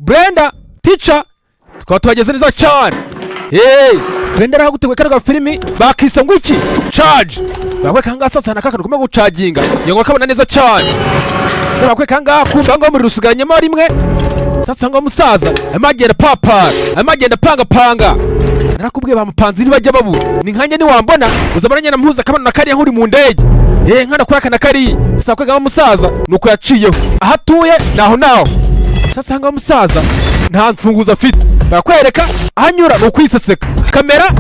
Brenda Teacher twaba tuhageze neza cyane. Brenda araguteguye kano filimi bakise ngo iki charge bakwe kanga sasa nakaka nukume gucaginga ngo kabona neza cyane. Sasa bakwe kanga kumba ngo muri rusigaranyemo rimwe sasa ngo musaza amagenda papa amagenda panga narakubwiye bamupanze iri bajya babu ni nkanye ni wambona uzabona na mpuza kabana nakari nkuri mu ndege nkana kwaka nakari sasa kwega musaza nuko yaciyeho ahatuye naho sasa ngo musaza nta mfunguza afite bakwereka ahanyura no kwiseseka kamera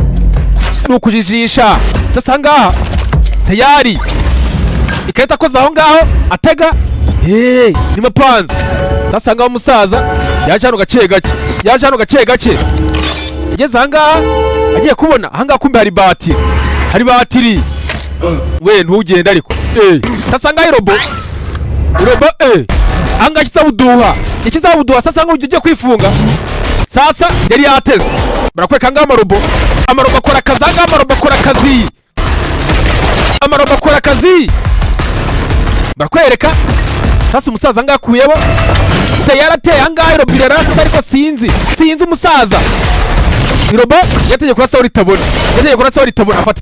no kujijisha sasa ngaha tayari ikahita koza aho ngaho atega ni mapanze sasa ngaho musaza yaje hano gake gake igeze aha ngaha agiye kubona aha ngaha kumbe hari batiri we ntugende ariko sasa ngaho robo aha ngaha ikizabuduha sasa ngaho ugiye kwifunga sasa yari yateze barakweka ngaho amarobo akora akazi aha ngaha amarobo akora akazi barakwereka sasa umusaza ngaho akuyebo yarateye aha ngaha robo irarasa ariko sinzi umusaza irobo yategeye kurasa ritabona afata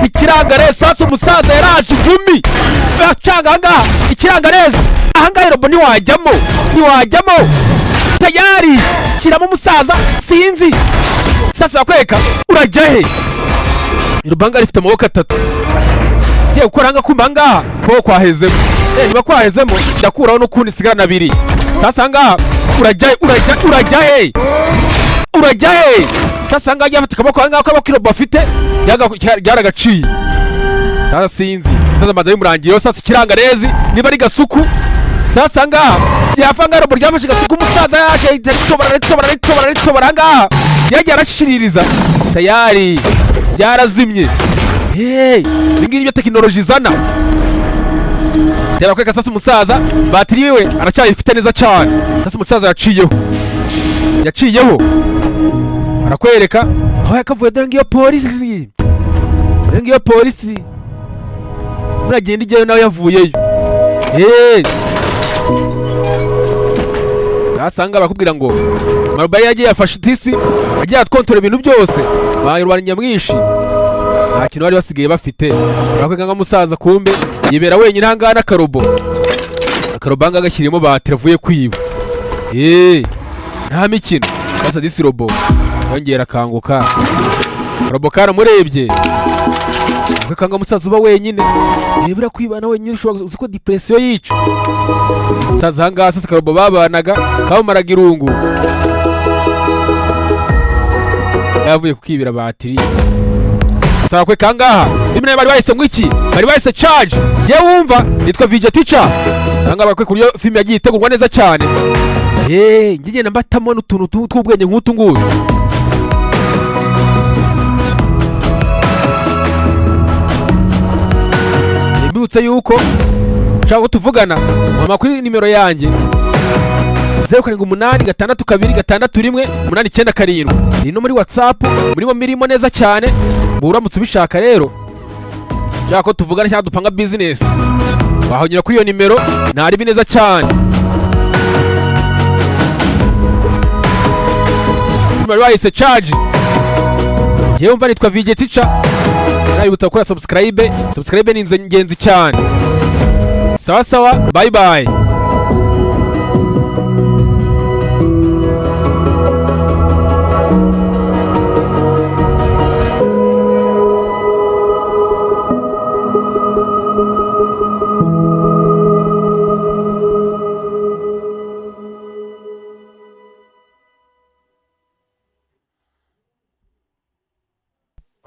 ikirangarezi sasa umusaza yaraje igumi bacanga aha ngaha ikirangarezi aha ngaha irobo ntiwajyamo tayari shyiramo umusaza sinzi sasa bakweka urajya he irobo ngaha rifite amaboko 3 giye gukora ngaha kumba ngaha ko kwahezemo niba kwahezemo ndakuraho n'ukundi sigara 2 sasa ngaha urajya he sasa ngaha yafata kaboko ngaha ko irobo afite yaragaciye sasa sinzi sasa maze bimurangiye sasa ikirangarezi niba ari gasuku sasa ngaha yafanga irobo ryafashe gasuku umusaza yaje ritobara ngaha yagiye arashiririza tayari yarazimye ibingibi byo tekinoloji zana kweka sasa umusaza batiri yiwe aracyayifite neza cyane sasa umusaza yaciyeho arakwereka aho yakavuye dore ngiyo polisi muragenda igiye nawe yavuyeyo sasa ngaha barakubwira ngo Marubayi yagiye yafashe itisi agiye atkontora ibintu byose bayirwanya nyamwinshi nta kintu bari basigaye bafite barakweka ngo umusaza kumbe yibera wenyine aha ngaha n'akarobo aha ngaha gashyiriyemo batiri avuye kwiba nta mikino sasa disi robo yongera akanguka robo karamurebye barakweka ngo umusaza uba wenyine bura kwibana wenyine ushobora uzi ko depression yica umusaza aha ngaha sasa akarobo babanaga kabumaraga irungu yavuye kukibira batiri sasa bakweka ngaha nimwe bari bahise mwiki bari bahise charge je wumva nitwa VJ Teacher sanga bakweka kuriyo film yagiye itegurwa neza cyane ngigenda mbatamo n'utuntu tw'ubwenge nk'utu ngutu mbibutse yuko ushaka ko tuvugana mama kuri nimero yanjye 0786226189 ni no muri WhatsApp mirimo neza cyane uramutse ubishaka rero ushaka ko tuvugana cyangwa dupanga business wahonyera kuri iyo nimero ntari bineza cyane nimero wahise charge yewe mva nitwa VJ Teacher nabibutsa gukora subscribe ni ingenzi cyane sawa bye